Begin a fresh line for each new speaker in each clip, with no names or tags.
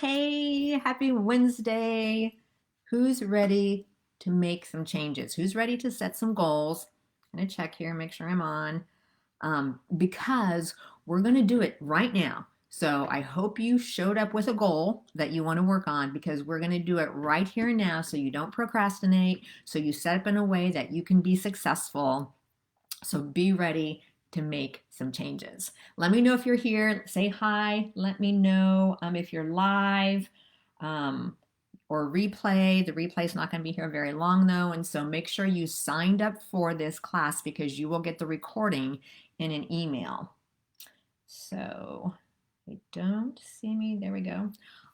Hey, happy Wednesday. Who's ready to make some changes? Who's ready to set some goals? I'm going to check here, make sure I'm on, because we're going to do it right now. So I hope you showed up with a goal that you want to work on because we're going to do it right here and now so you don't procrastinate, so you set up in a way that you can be successful. So be ready to make some changes. Let me know if you're here. Say hi. Let me know if you're live um, or replay. The replay is not going to be here very long though. And so make sure you signed up for this class because you will get the recording in an email. So they don't see me. There we go.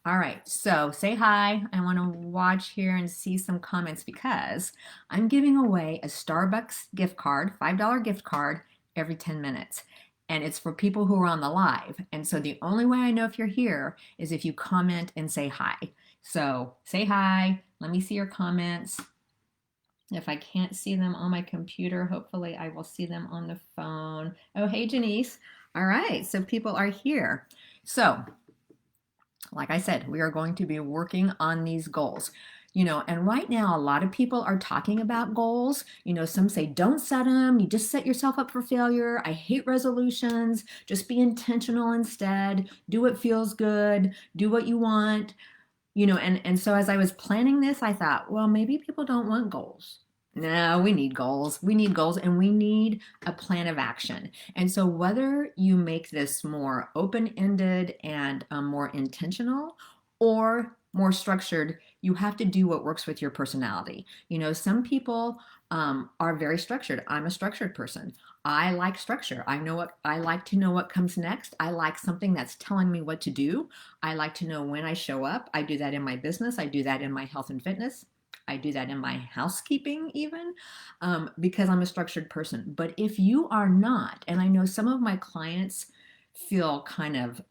All right, so say hi. I want to watch here and see some comments because I'm giving away a Starbucks gift card, $5 gift card every 10 minutes. And it's for people who are on the live. And so the only way I know if you're here is if you comment and say hi. So say hi. Let me see your comments. If I can't see them on my computer, hopefully I will see them on the phone. Oh, hey, Janice. All right, so people are here. So like I said, we are going to be working on these goals. And right now, a lot of people are talking about goals. Some say don't set them. You just set yourself up for failure. I hate resolutions. Just be intentional instead. Do what feels good. Do what you want. And so as I was planning this, I thought, well, maybe people don't want goals. No, we need goals. We need goals and we need a plan of action. And so whether you make this more open-ended and more intentional or more structured, you have to do what works with your personality. Some people are very structured. I'm a structured person. I like structure. I like to know what comes next. I like something that's telling me what to do. I like to know when I show up. I do that in my business. I do that in my health and fitness. I do that in my housekeeping even because I'm a structured person. But if you are not, and I know some of my clients feel kind of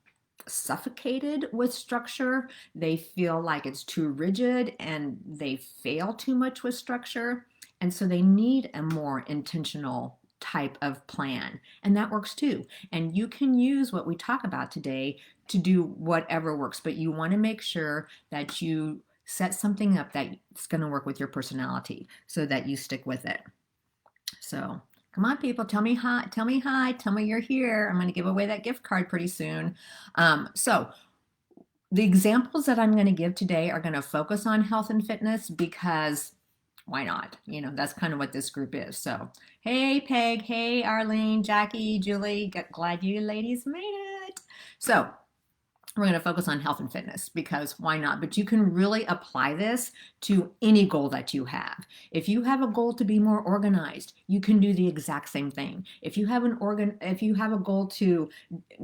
suffocated with structure, they feel like it's too rigid and they fail too much with structure. And so they need a more intentional type of plan. And that works too. And you can use what we talk about today to do whatever works, but you want to make sure that you set something up that's going to work with your personality so that you stick with it. So come on, people, tell me hi, tell me hi, tell me you're here. I'm going to give away that gift card pretty soon. So the examples that I'm going to give today are going to focus on health and fitness because why not? That's kind of what this group is. So, hey, Peg, hey, Arlene, Jackie, Julie, glad you ladies made it. So we're going to focus on health and fitness because why not? But you can really apply this to any goal that you have. If you have a goal to be more organized, you can do the exact same thing. If you have a goal to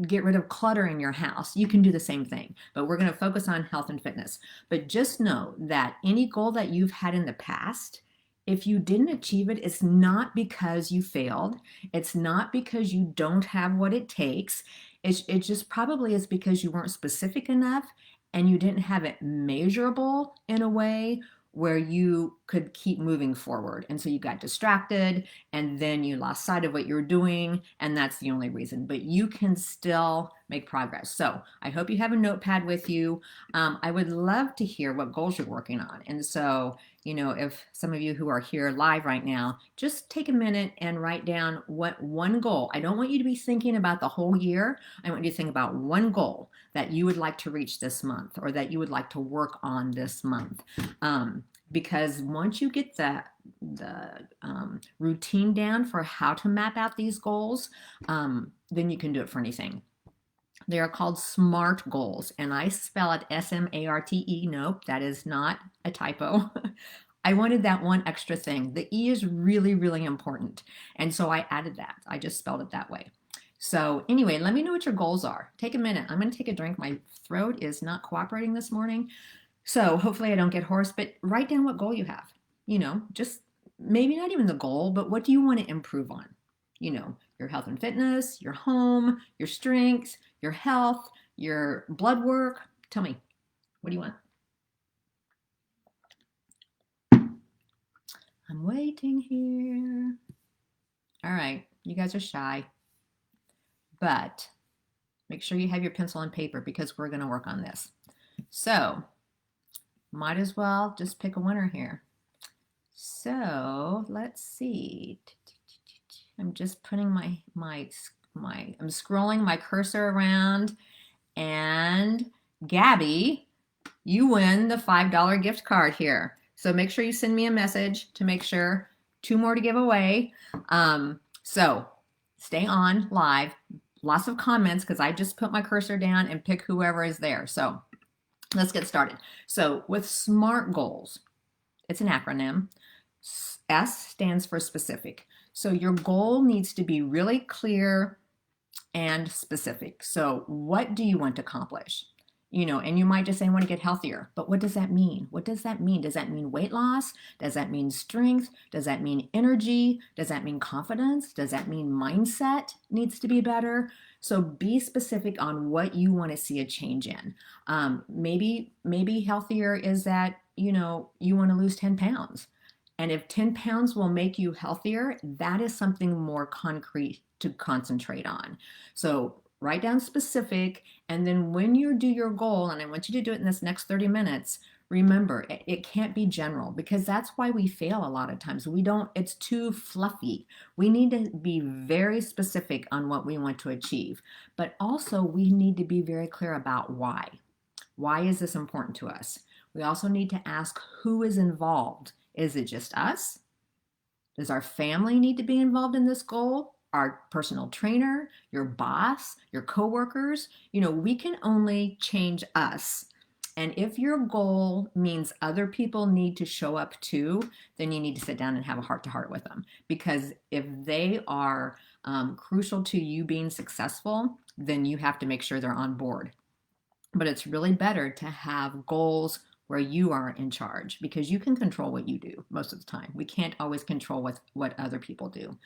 get rid of clutter in your house, you can do the same thing. But we're going to focus on health and fitness. But just know that any goal that you've had in the past, if you didn't achieve it, it's not because you failed. It's not because you don't have what it takes. It just probably is because you weren't specific enough and you didn't have it measurable in a way where you could keep moving forward. And so you got distracted and then you lost sight of what you were doing. And that's the only reason. But you can still make progress. So I hope you have a notepad with you. I would love to hear what goals you're working on. And so if some of you who are here live right now, just take a minute and write down what one goal. I don't want you to be thinking about the whole year. I want you to think about one goal that you would like to reach this month or that you would like to work on this month. Because once you get the routine down for how to map out these goals, then you can do it for anything. They are called SMARTE goals, and I spell it S-M-A-R-T-E. Nope, that is not a typo. I wanted that one extra thing. The E is really, really important, and so I added that. I just spelled it that way. So anyway, let me know what your goals are. Take a minute. I'm going to take a drink. My throat is not cooperating this morning, so hopefully I don't get hoarse, but write down what goal you have. Just maybe not even the goal, but what do you want to improve on? Your health and fitness, your home, your strengths, your health, your blood work. Tell me, what do you want? I'm waiting here. All right, you guys are shy, but make sure you have your pencil and paper because we're going to work on this. So might as well just pick a winner here. So let's see. I'm just putting I'm scrolling my cursor around, and Gabby, you win the $5 gift card here. So make sure you send me a message to make sure. 2 more to give away. So stay on live. Lots of comments because I just put my cursor down and pick whoever is there. So let's get started. So with SMART goals, it's an acronym. S stands for specific. So your goal needs to be really clear and specific. So what do you want to accomplish? And you might just say, I want to get healthier. But what does that mean? What does that mean? Does that mean weight loss? Does that mean strength? Does that mean energy? Does that mean confidence? Does that mean mindset needs to be better? So be specific on what you want to see a change in. Maybe healthier is that, you want to lose 10 pounds. And if 10 pounds will make you healthier, that is something more concrete to concentrate on. So write down specific, and then when you do your goal, and I want you to do it in this next 30 minutes, remember, it can't be general, because that's why we fail a lot of times. It's too fluffy. We need to be very specific on what we want to achieve, but also we need to be very clear about why. Why is this important to us? We also need to ask who is involved. Is it just us? Does our family need to be involved in this goal? Our personal trainer, your boss, your coworkers? We can only change us. And if your goal means other people need to show up too, then you need to sit down and have a heart-to-heart with them. Because if they are crucial to you being successful, then you have to make sure they're on board. But it's really better to have goals where you are in charge, because you can control what you do most of the time. We can't always control what other people do.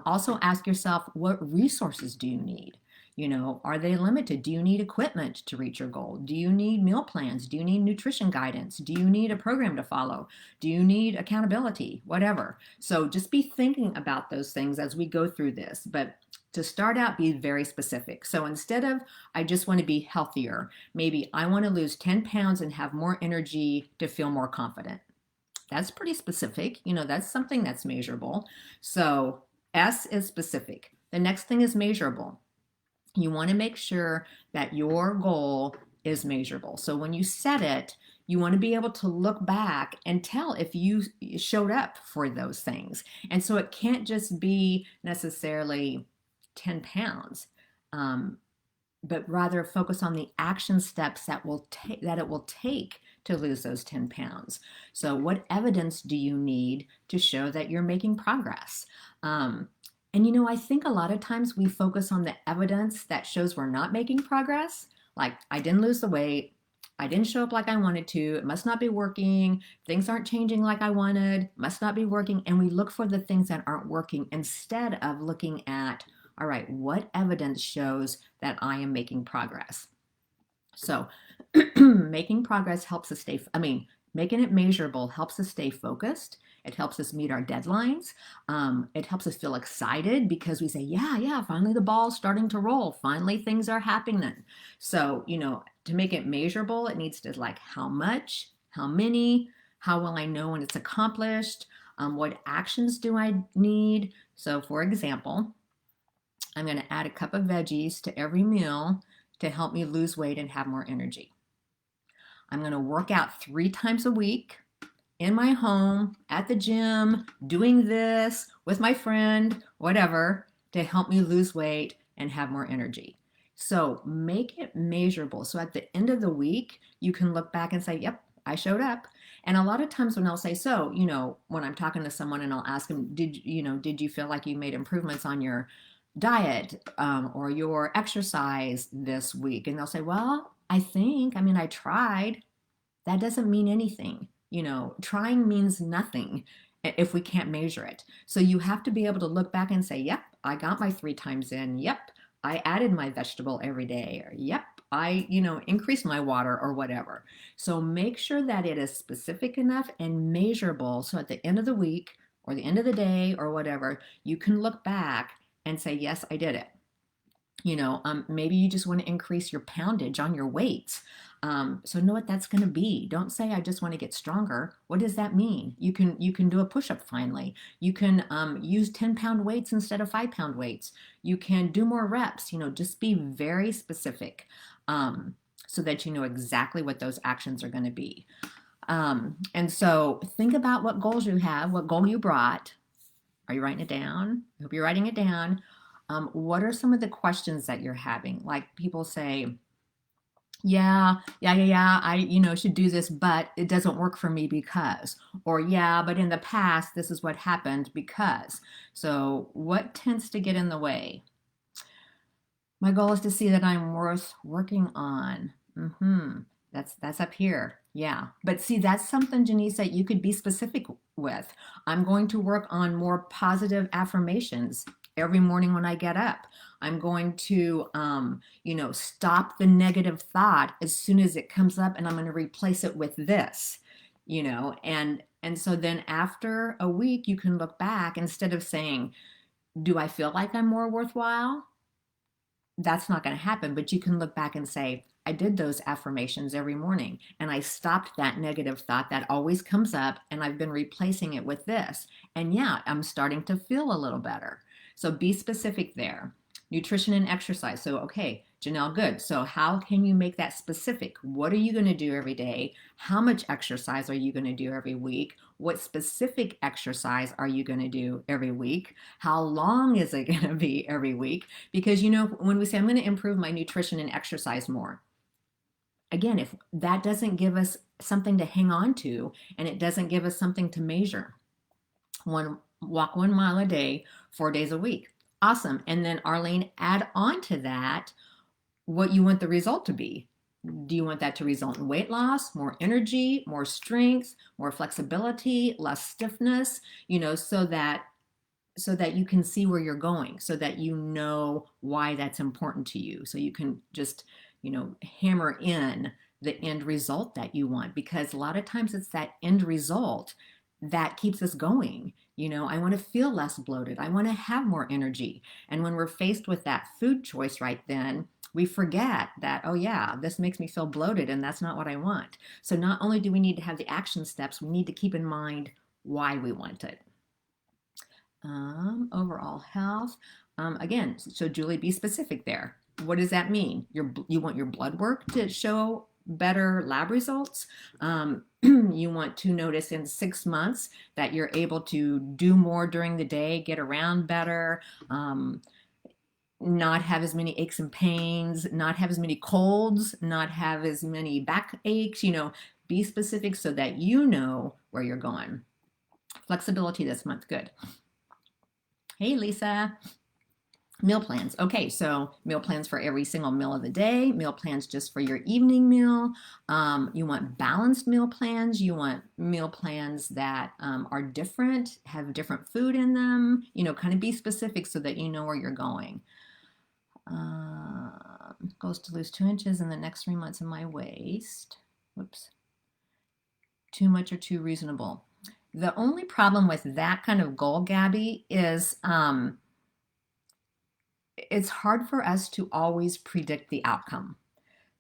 Also ask yourself, what resources do you need? Are they limited? Do you need equipment to reach your goal? Do you need meal plans? Do you need nutrition guidance? Do you need a program to follow? Do you need accountability? Whatever. So just be thinking about those things as we go through this. But to start out, be very specific. So instead of, I just want to be healthier, maybe I want to lose 10 pounds and have more energy to feel more confident. That's pretty specific. That's something that's measurable. So S is specific. The next thing is measurable. You want to make sure that your goal is measurable. So when you set it, you want to be able to look back and tell if you showed up for those things. And so it can't just be necessarily 10 pounds, but rather focus on the action steps that it will take to lose those 10 pounds. So what evidence do you need to show that you're making progress? I think a lot of times we focus on the evidence that shows we're not making progress. Like, I didn't lose the weight. I didn't show up like I wanted to. It must not be working. Things aren't changing like I wanted. Must not be working. And we look for the things that aren't working instead of looking at, all right, what evidence shows that I am making progress? So making progress helps us making it measurable helps us stay focused. It helps us meet our deadlines. It helps us feel excited because we say, yeah, finally the ball's starting to roll. Finally things are happening. So, to make it measurable, it needs to how much, how many, how will I know when it's accomplished? What actions do I need? So for example, I'm going to add a cup of veggies to every meal to help me lose weight and have more energy. I'm going to work out 3 times a week in my home, at the gym, doing this with my friend, whatever, to help me lose weight and have more energy. So make it measurable. So at the end of the week, you can look back and say, yep, I showed up. And a lot of times when I'll say, so, when I'm talking to someone and I'll ask them, did you feel like you made improvements on your diet or your exercise this week? And they'll say, well, I tried. That doesn't mean anything. Trying means nothing if we can't measure it. So you have to be able to look back and say, yep, I got my 3 times in. Yep, I added my vegetable every day. Or yep, I, increased my water or whatever. So make sure that it is specific enough and measurable. So at the end of the week or the end of the day or whatever, you can look back and say, yes, I did it. Maybe you just want to increase your poundage on your weights. So know what that's going to be. Don't say I just want to get stronger. What does that mean? You can do a push-up finally. You can use 10-pound weights instead of 5-pound weights. You can do more reps. Just be very specific, so that you know exactly what those actions are going to be. And so think about what goals you have, what goal you brought. Are you writing it down? I hope you're writing it down. What are some of the questions that you're having? Like people say, yeah, I should do this, but it doesn't work for me because, or yeah, but in the past, this is what happened because. So what tends to get in the way? My goal is to see that I'm worth working on. That's up here. Yeah. But see, that's something, Janice, that you could be specific with. I'm going to work on more positive affirmations every morning when I get up. I'm going to, stop the negative thought as soon as it comes up, and I'm going to replace it with this, and so then after a week, you can look back instead of saying, do I feel like I'm more worthwhile? That's not going to happen, but you can look back and say, I did those affirmations every morning and I stopped that negative thought that always comes up and I've been replacing it with this. And yeah, I'm starting to feel a little better. So be specific there. Nutrition and exercise. So, okay, Janelle, good. So how can you make that specific? What are you going to do every day? How much exercise are you going to do every week? What specific exercise are you going to do every week? How long is it going to be every week? Because, when we say I'm going to improve my nutrition and exercise more, again, if that doesn't give us something to hang on to and it doesn't give us something to measure, walk 1 mile a day, 4 days a week. Awesome. And then Arlene, add on to that what you want the result to be. Do you want that to result in weight loss, more energy, more strength, more flexibility, less stiffness, so that you can see where you're going, so that you know why that's important to you. So you can just, hammer in the end result that you want, because a lot of times it's that end result that keeps us going. I want to feel less bloated. I want to have more energy. And when we're faced with that food choice right then, we forget that, oh yeah, this makes me feel bloated and that's not what I want. So not only do we need to have the action steps, we need to keep in mind why we want it. Overall health. Again, so Julie, be specific there. What does that mean? You want your blood work to show better lab results. You want to notice in 6 months that you're able to do more during the day, get around better, not have as many aches and pains, not have as many colds, not have as many back aches. Be specific so that you know where you're going. Flexibility this month. Good. Hey, Lisa. Meal plans. Okay, so meal plans for every single meal of the day, meal plans just for your evening meal. You want balanced meal plans. You want meal plans that are different, have different food in them, kind of be specific so that you know where you're going. Goals to lose 2 inches in the next 3 months in my waist. Whoops. Too much or too reasonable. The only problem with that kind of goal, Gabby, is it's hard for us to always predict the outcome.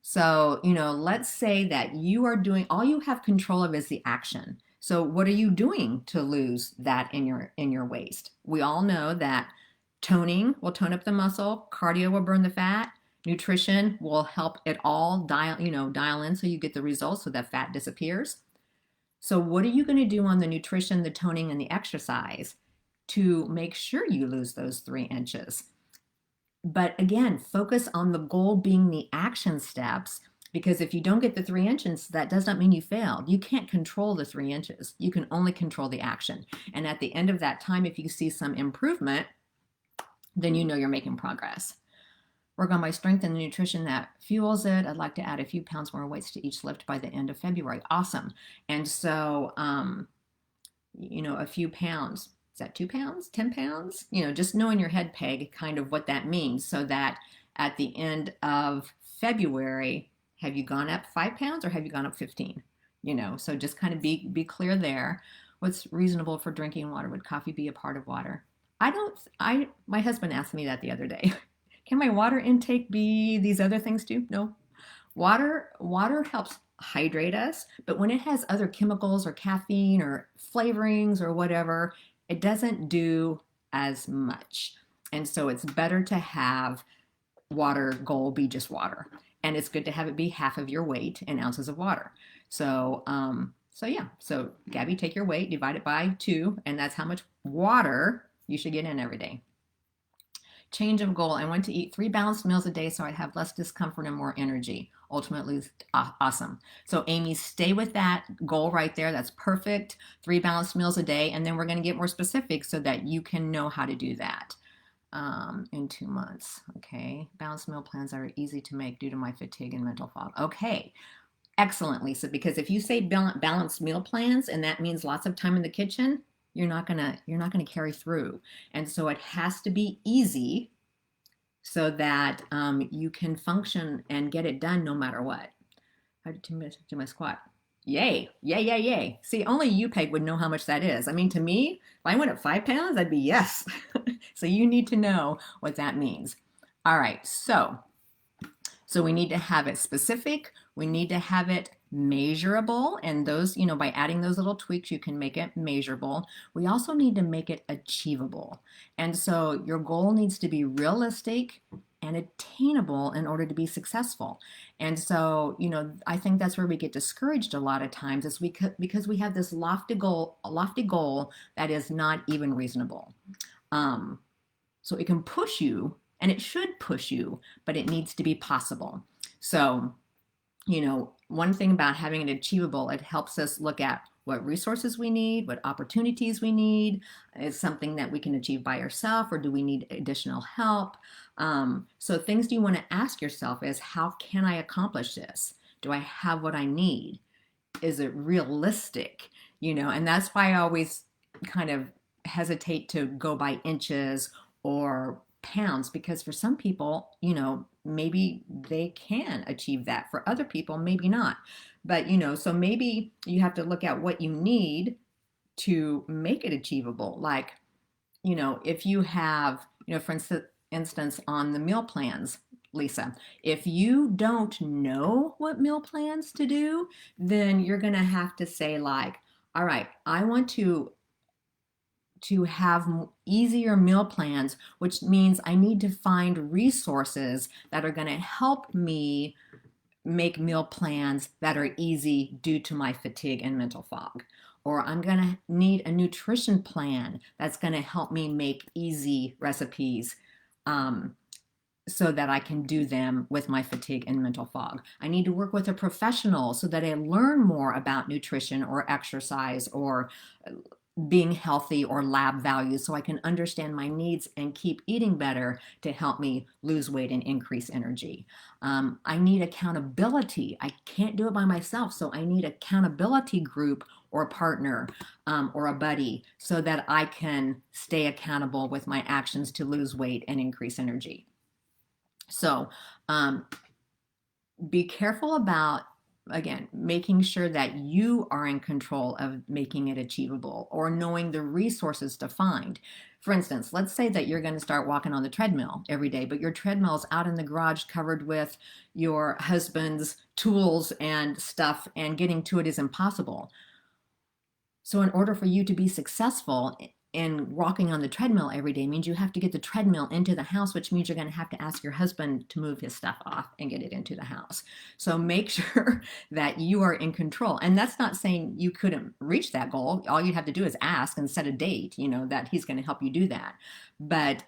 So, let's say that you are doing, all you have control of is the action. So what are you doing to lose that in your waist? We all know that toning will tone up the muscle, cardio will burn the fat, nutrition will help it all dial in so you get the results so that fat disappears. So what are you going to do on the nutrition, the toning, and the exercise to make sure you lose those 3 inches? But again, focus on the goal being the action steps, because if you don't get the 3 inches, that does not mean you failed. You can't control the 3 inches. You can only control the action. And at the end of that time, if you see some improvement, then you know you're making progress. Work on my strength and the nutrition that fuels it. I'd like to add a few pounds more weights to each lift by the end of February. Awesome. And so, a few pounds. Is that 2 pounds, 10 pounds? Just know in your head, Peg, kind of what that means, so that at the end of February, have you gone up 5 pounds or have you gone up 15? So just kind of be clear there. What's reasonable for drinking water? Would coffee be a part of water? My husband asked me that the other day. Can my water intake be these other things too? No. Water helps hydrate us, but when it has other chemicals or caffeine or flavorings or whatever, it doesn't do as much. And so it's better to have water goal be just water. And it's good to have it be half of your weight in ounces of water. So yeah. So Gabby, take your weight, divide it by 2, and that's how much water you should get in every day. Change of goal. I want to eat 3 balanced meals a day so I have less discomfort and more energy. Ultimately, awesome. So Amy, stay with that goal right there. That's perfect. 3 balanced meals a day. And then we're going to get more specific so that you can know how to do that in 2 months. Okay. Balanced meal plans are easy to make due to my fatigue and mental fog. Okay. Excellent, Lisa, because if you say balanced meal plans and that means lots of time in the kitchen, you're not gonna carry through. And so it has to be easy so that you can function and get it done no matter what. How did 2 minutes do my squat? Yay, yay, yay, yay. See, only you, Peg, would know how much that is. I mean, to me, if I went up 5 pounds, I'd be yes. So you need to know what that means. All right, so we need to have it specific. We need to have it measurable. And those, by adding those little tweaks, you can make it measurable. We also need to make it achievable. And so your goal needs to be realistic and attainable in order to be successful. And so, I think that's where we get discouraged a lot of times is because we have this lofty goal that is not even reasonable. So it can push you, and it should push you, but it needs to be possible. So, one thing about having it achievable, it helps us look at what resources we need, what opportunities we need. Is something that we can achieve by ourselves, or do we need additional help? So things you want to ask yourself is, how can I accomplish this? Do I have what I need? Is it realistic? And that's why I always kind of hesitate to go by inches or pounds, because for some people, maybe they can achieve that. For other people, maybe not. But, so maybe you have to look at what you need to make it achievable. Like, if you have, for instance, on the meal plans, Lisa, if you don't know what meal plans to do, then you're going to have to say like, all right, I want to have easier meal plans, which means I need to find resources that are going to help me make meal plans that are easy due to my fatigue and mental fog. Or I'm going to need a nutrition plan that's going to help me make easy recipes so that I can do them with my fatigue and mental fog. I need to work with a professional so that I learn more about nutrition or exercise or being healthy or lab values so I can understand my needs and keep eating better to help me lose weight and increase energy. I need accountability. I can't do it by myself, so I need accountability group or partner or a buddy so that I can stay accountable with my actions to lose weight and increase energy. So be careful about, again, making sure that you are in control of making it achievable or knowing the resources to find. For instance, let's say that you're going to start walking on the treadmill every day, but your treadmill is out in the garage covered with your husband's tools and stuff, and getting to it is impossible. So in order for you to be successful in walking on the treadmill every day means you have to get the treadmill into the house, which means you're going to have to ask your husband to move his stuff off and get it into the house. So make sure that you are in control. And that's not saying you couldn't reach that goal. All you have to do is ask and set a date, that he's going to help you do that. But,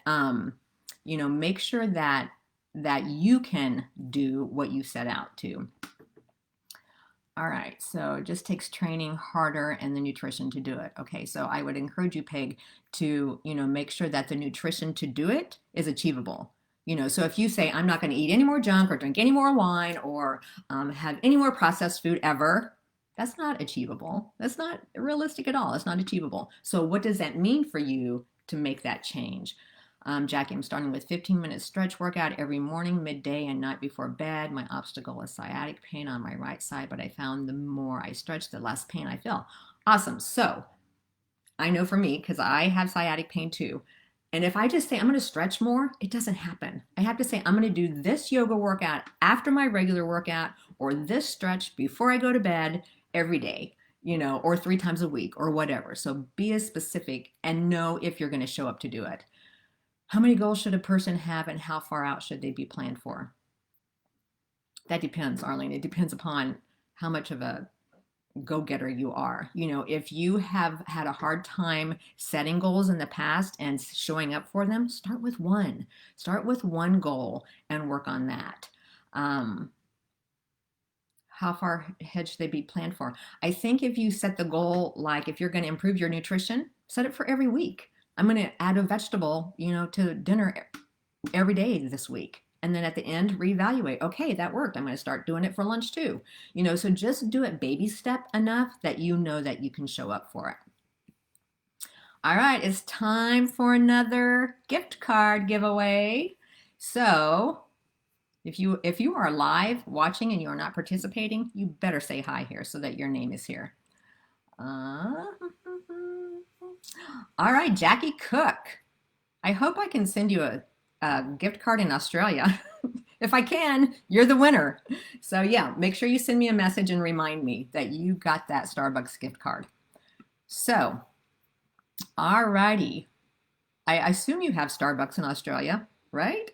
make sure that you can do what you set out to. All right, so it just takes training harder and the nutrition to do it. Okay, so I would encourage you, Peg, to, make sure that the nutrition to do it is achievable. So if you say, I'm not going to eat any more junk or drink any more wine or have any more processed food ever, that's not achievable. That's not realistic at all. It's not achievable. So what does that mean for you to make that change? Jackie, I'm starting with 15-minute stretch workout every morning, midday, and night before bed. My obstacle is sciatic pain on my right side, but I found the more I stretch, the less pain I feel. Awesome. So I know for me, because I have sciatic pain too, And if I just say I'm going to stretch more, it doesn't happen. I have to say I'm going to do this yoga workout after my regular workout or this stretch before I go to bed every day, or 3 times a week or whatever. So be as specific and know if you're going to show up to do it. How many goals should a person have and how far out should they be planned for? That depends, Arlene. It depends upon how much of a go-getter you are. If you have had a hard time setting goals in the past and showing up for them, start with one. Start with one goal and work on that. How far ahead should they be planned for? I think if you set the goal, like if you're going to improve your nutrition, set it for every week. I'm going to add a vegetable, to dinner every day this week. And then at the end, reevaluate. Okay, that worked. I'm going to start doing it for lunch too. So just do it baby step enough that you know that you can show up for it. All right, it's time for another gift card giveaway. So if you are live watching and you are not participating, you better say hi here so that your name is here. All right, Jackie Cook. I hope I can send you a gift card in Australia. If I can, you're the winner. So yeah, make sure you send me a message and remind me that you got that Starbucks gift card. So, alrighty. I assume you have Starbucks in Australia, right?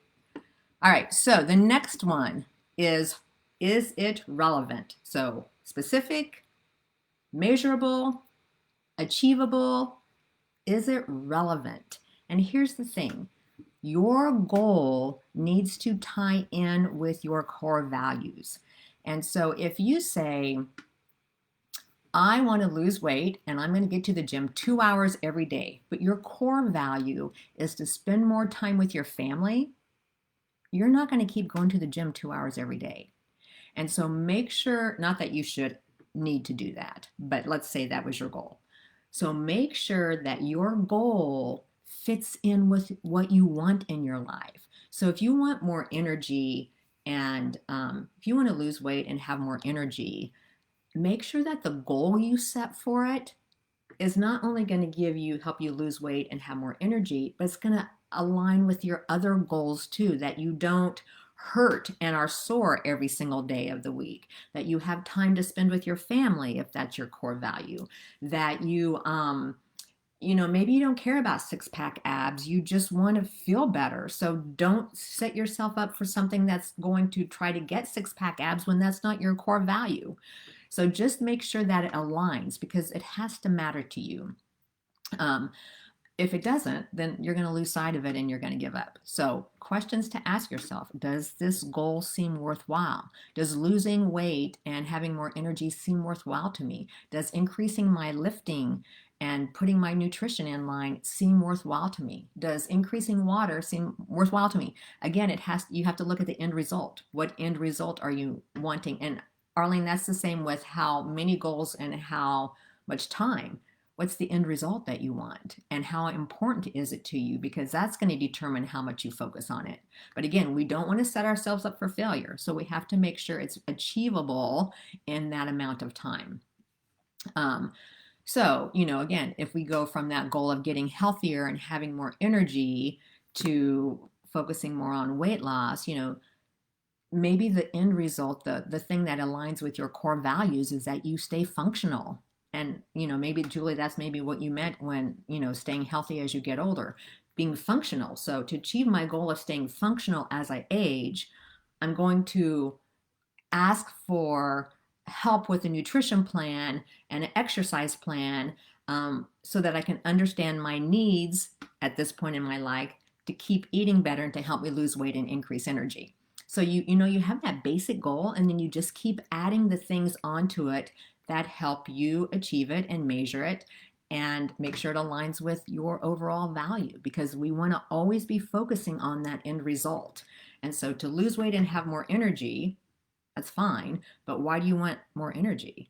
All right, so the next one is it relevant? So specific, measurable, achievable, is it relevant? And here's the thing. Your goal needs to tie in with your core values. And so if you say, I want to lose weight and I'm going to get to the gym 2 hours every day, but your core value is to spend more time with your family, you're not going to keep going to the gym 2 hours every day. And so make sure, not that you should need to do that, but let's say that was your goal. So make sure that your goal fits in with what you want in your life. So if you want more energy and if you want to lose weight and have more energy, make sure that the goal you set for it is not only going to help you lose weight and have more energy, but it's going to align with your other goals too, that you don't hurt and are sore every single day of the week, that you have time to spend with your family if that's your core value, that you maybe you don't care about six-pack abs, you just want to feel better. So don't set yourself up for something that's going to try to get six-pack abs when that's not your core value. So just make sure that it aligns because it has to matter to you. If it doesn't, then you're going to lose sight of it and you're going to give up. So questions to ask yourself: does this goal seem worthwhile? Does losing weight and having more energy seem worthwhile to me? Does increasing my lifting and putting my nutrition in line seem worthwhile to me? Does increasing water seem worthwhile to me? Again, you have to look at the end result. What end result are you wanting? And Arlene, that's the same with how many goals and how much time. What's the end result that you want and how important is it to you? Because that's going to determine how much you focus on it. But again, we don't want to set ourselves up for failure. So we have to make sure it's achievable in that amount of time. So, again, if we go from that goal of getting healthier and having more energy to focusing more on weight loss, maybe the end result, the thing that aligns with your core values is that you stay functional. And, maybe, Julie, that's maybe what you meant when, staying healthy as you get older, being functional. So to achieve my goal of staying functional as I age, I'm going to ask for help with a nutrition plan and an exercise plan so that I can understand my needs at this point in my life to keep eating better and to help me lose weight and increase energy. So you have that basic goal and then you just keep adding the things onto it that help you achieve it and measure it and make sure it aligns with your overall value, because we want to always be focusing on that end result. And so to lose weight and have more energy, that's fine, but why do you want more energy?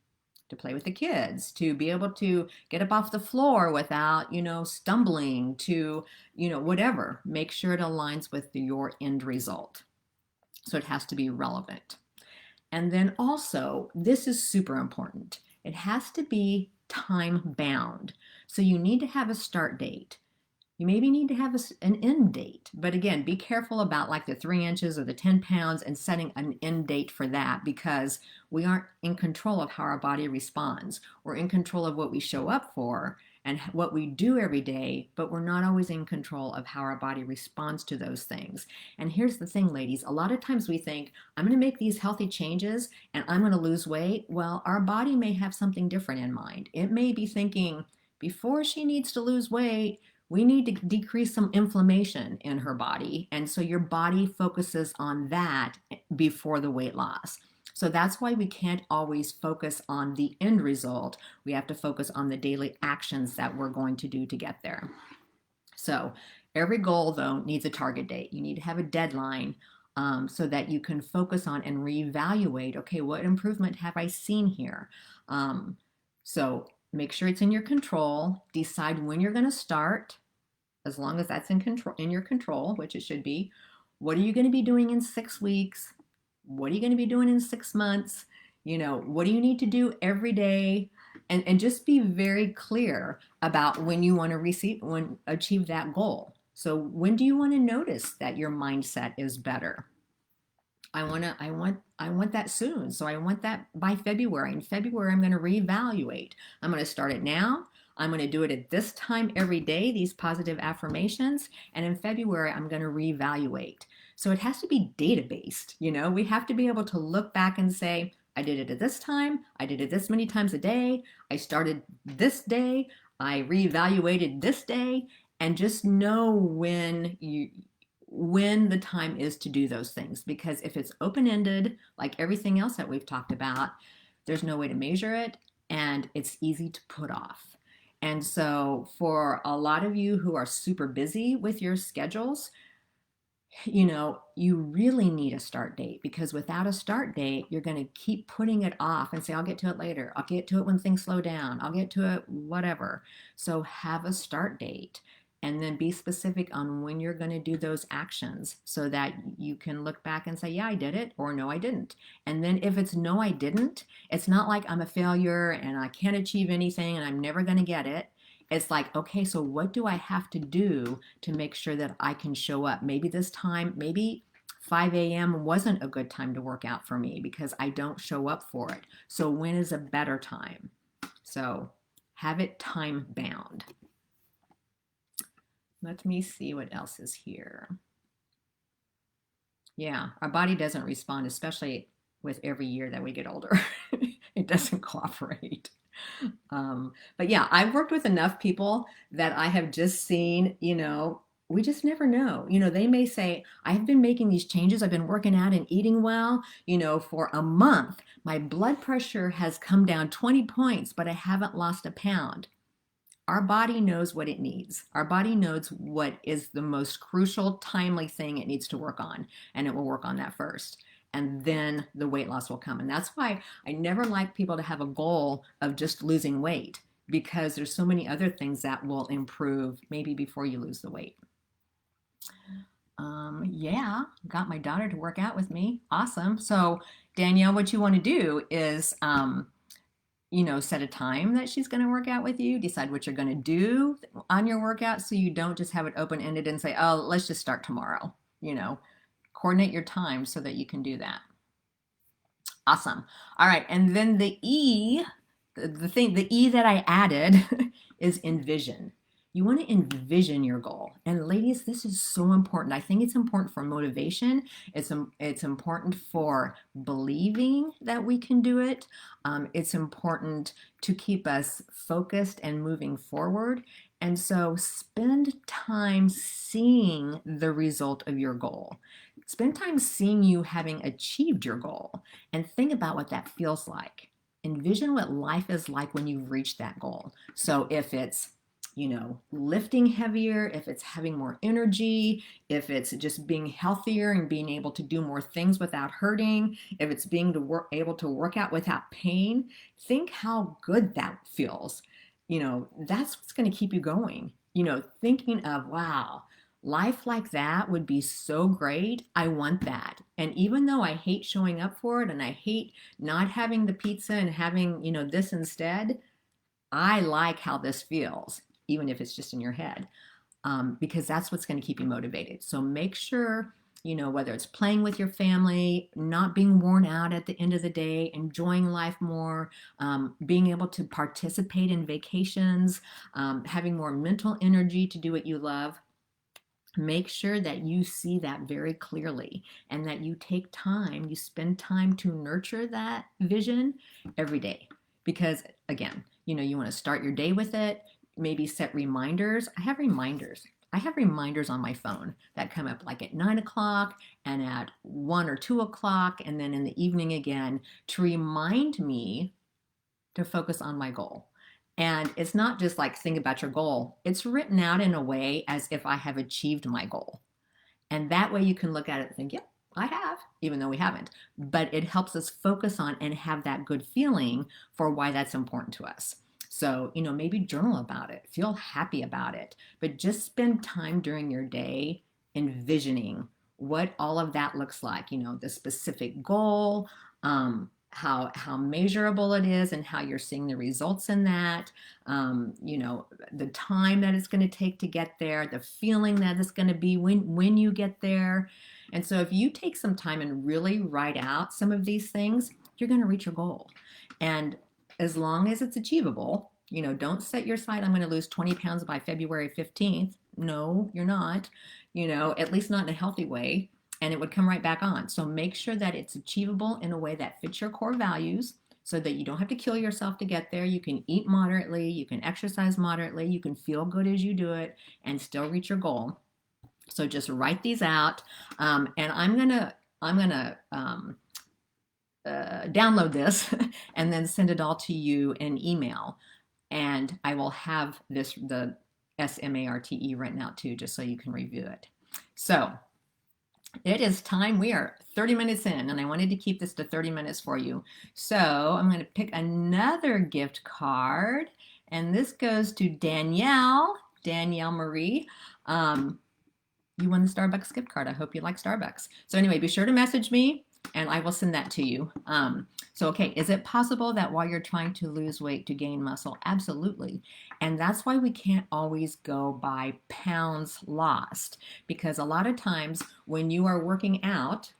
To play with the kids, to be able to get up off the floor without, stumbling, to, whatever. Make sure it aligns with your end result. So it has to be relevant. And then also, this is super important. It has to be time bound. So you need to have a start date. You maybe need to have an end date. But again, be careful about like the 3 inches or the 10 pounds and setting an end date for that, because we aren't in control of how our body responds. We're in control of what we show up for and what we do every day, but we're not always in control of how our body responds to those things. And here's the thing, ladies, a lot of times we think, I'm going to make these healthy changes and I'm going to lose weight. Well, our body may have something different in mind. It may be thinking, before she needs to lose weight, we need to decrease some inflammation in her body. And so your body focuses on that before the weight loss. So that's why we can't always focus on the end result. We have to focus on the daily actions that we're going to do to get there. So every goal, though, needs a target date. You need to have a deadline so that you can focus on and reevaluate, okay, what improvement have I seen here? So make sure it's in your control. Decide when you're going to start, as long as that's in your control, which it should be. What are you going to be doing in 6 weeks? What are you going to be doing in 6 months? What do you need to do every day? And just be very clear about when you want to achieve that goal. So when do you want to notice that your mindset is better? I want that soon. So I want that by February. In February, I'm going to reevaluate. I'm going to start it now. I'm going to do it at this time every day, these positive affirmations. And in February, I'm going to reevaluate. So it has to be data-based. We have to be able to look back and say, I did it at this time. I did it this many times a day. I started this day. I reevaluated this day. And just know when the time is to do those things. Because if it's open-ended, like everything else that we've talked about, there's no way to measure it, and it's easy to put off. And so for a lot of you who are super busy with your schedules, you really need a start date, because without a start date, you're going to keep putting it off and say, I'll get to it later. I'll get to it when things slow down. I'll get to it, whatever. So have a start date. And then be specific on when you're going to do those actions so that you can look back and say, yeah, I did it, or no, I didn't. And then if it's no, I didn't, it's not like I'm a failure and I can't achieve anything and I'm never going to get it. It's like, okay, so what do I have to do to make sure that I can show up? Maybe this time, maybe 5 a.m. wasn't a good time to work out for me because I don't show up for it. So when is a better time? So have it time bound. Let me see what else is here. Yeah, our body doesn't respond, especially with every year that we get older. It doesn't cooperate. But yeah, I've worked with enough people that I have just seen, we just never know. They may say, I've been making these changes. I've been working out and eating well, for a month. My blood pressure has come down 20 points, but I haven't lost a pound. Our body knows what it needs. Our body knows what is the most crucial, timely thing it needs to work on, and it will work on that first. And then the weight loss will come. And that's why I never like people to have a goal of just losing weight, because there's so many other things that will improve maybe before you lose the weight. Yeah, got my daughter to work out with me. Awesome. So Danielle, what you want to do is set a time that she's going to work out with you, decide what you're going to do on your workout so you don't just have it open-ended and say, oh, let's just start tomorrow. Coordinate your time so that you can do that. Awesome. All right. And then the E that I added is envision. You want to envision your goal. And ladies, this is so important. I think it's important for motivation. It's important for believing that we can do it. It's important to keep us focused and moving forward. And so spend time seeing the result of your goal. Spend time seeing you having achieved your goal and think about what that feels like. Envision what life is like when you've reached that goal. So if it's lifting heavier, if it's having more energy, if it's just being healthier and being able to do more things without hurting, if it's being able to work out without pain, think how good that feels. That's what's going to keep you going. Thinking of, wow, life like that would be so great. I want that. And even though I hate showing up for it and I hate not having the pizza and having, this instead, I like how this feels, even if it's just in your head. because that's what's going to keep you motivated. So make sure, whether it's playing with your family, not being worn out at the end of the day, enjoying life more, being able to participate in vacations, having more mental energy to do what you love. Make sure that you see that very clearly and that you take time, you spend time to nurture that vision every day. Because again, you want to start your day with it, maybe set reminders. I have reminders on my phone that come up like at 9 o'clock and at 1 or 2 o'clock, and then in the evening again to remind me to focus on my goal. And it's not just like think about your goal. It's written out in a way as if I have achieved my goal. And that way you can look at it and think, yep, I have, even though we haven't. But it helps us focus on and have that good feeling for why that's important to us. So, maybe journal about it, feel happy about it, but just spend time during your day envisioning what all of that looks like, the specific goal, how measurable it is and how you're seeing the results in that, the time that it's going to take to get there, the feeling that it's going to be when you get there. And so if you take some time and really write out some of these things, you're going to reach your goal. And as long as it's achievable, don't set your sight, I'm going to lose 20 pounds by February 15th. No, you're not, at least not in a healthy way. And it would come right back on. So make sure that it's achievable in a way that fits your core values so that you don't have to kill yourself to get there. You can eat moderately, you can exercise moderately, you can feel good as you do it and still reach your goal. So just write these out. And I'm gonna download this and then send it all to you in email. And I will have the SMARTE written out too, just so you can review it. So it is time. We are 30 minutes in, and I wanted to keep this to 30 minutes for you. So I'm going to pick another gift card, and this goes to Danielle Marie. You won the Starbucks gift card. I hope you like Starbucks. So anyway, be sure to message me, and I will send that to you. Okay, is it possible that while you're trying to lose weight to gain muscle? Absolutely. And that's why we can't always go by pounds lost, because a lot of times when you are working out,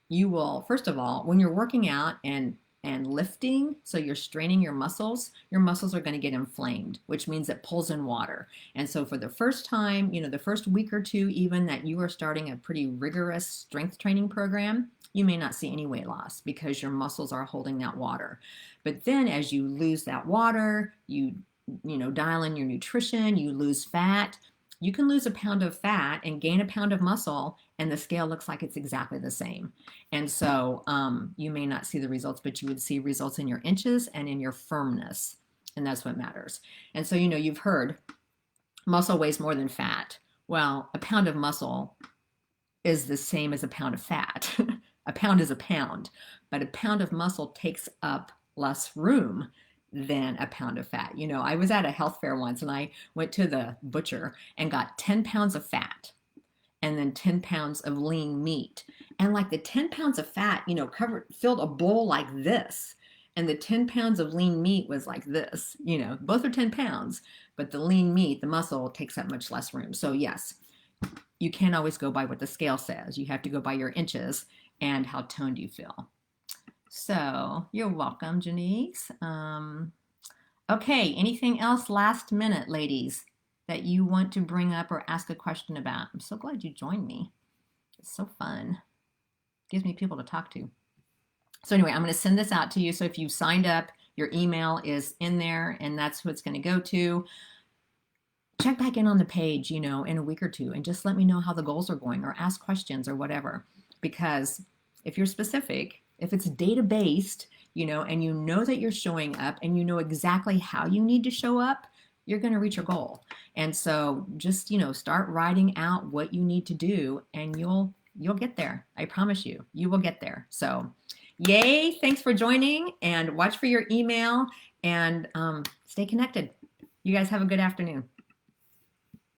you will, first of all, when you're working out and lifting, so you're straining your muscles are going to get inflamed, which means it pulls in water. And so for the first time, the first week or two even that you are starting a pretty rigorous strength training program, you may not see any weight loss because your muscles are holding that water. But then as you lose that water, you dial in your nutrition, you lose fat, you can lose a pound of fat and gain a pound of muscle, and the scale looks like it's exactly the same. And so you may not see the results, but you would see results in your inches and in your firmness. And that's what matters. And so, you've heard muscle weighs more than fat. Well, a pound of muscle is the same as a pound of fat. A pound is a pound, but a pound of muscle takes up less room than a pound of fat. I was at a health fair once and I went to the butcher and got 10 pounds of fat and then 10 pounds of lean meat. And like the 10 pounds of fat, filled a bowl like this. And the 10 pounds of lean meat was like this, both are 10 pounds, but the lean meat, the muscle takes up much less room. So yes, you can't always go by what the scale says. You have to go by your inches and how toned you feel. So you're welcome, Janice. Okay, anything else last minute, ladies, that you want to bring up or ask a question about? I'm so glad you joined me. It's so fun. Gives me people to talk to. So anyway, I'm going to send this out to you. So if you signed up, your email is in there and that's who it's going to go to. Check back in on the page, in a week or two and just let me know how the goals are going or ask questions or whatever. Because if you're specific, if it's data-based, and you know that you're showing up and you know exactly how you need to show up, you're going to reach your goal. And so just, start writing out what you need to do and you'll get there. I promise you, you will get there. So yay. Thanks for joining and watch for your email and stay connected. You guys have a good afternoon.